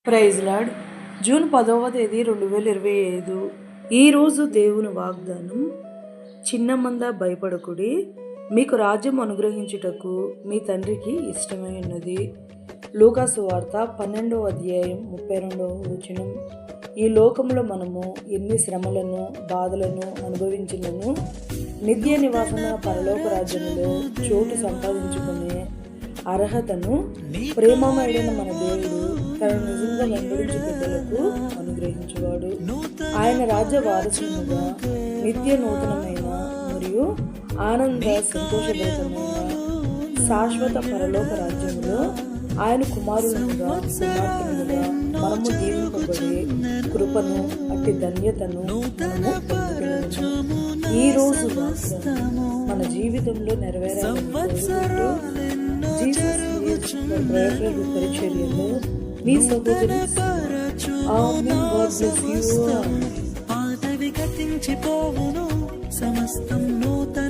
Praise lord. June 10వ తేదీ 2025. ఈరోజు దేవుని వాగ్దానం, చిన్న మంద భయపడకుడి, మీకు రాజ్యం అనుగ్రహించుటకు మీ తండ్రికి ఇష్టమై ఉన్నది. లూకా సువార్త 12వ అధ్యాయం 32వ వచనం. ఈ లోకంలో మనము ఎన్ని శ్రమలను బాధలను అనుభవించినను నిత్య నివాసమైన పరలోక రాజ్యంలో చోటు సంపాదించుకునే అర్హతను ప్రేమమయుడైన మన దేవుడు తన నిజంగా వెంబడించు బిడ్డలకు అనుగ్రహించువాడు. ఆయన రాజ్య వారసులుగా నిత్య నూతనమైన మరియు ఆనంద సంతోషభరితమైన శాశ్వత పరలోక రాజ్యంలో ఆయన కుమారులుగా కుమార్తెలుగా మనము దీవింపబడే కృపను అట్టి ధన్యతను మనము పొందుతున్నాము. ఈ రోజు మన జీవితంలో నెరవేరాలని పరిచర్యలో మీ సహోదరి పాతవి గతించిపోవును, సమస్తం నూతన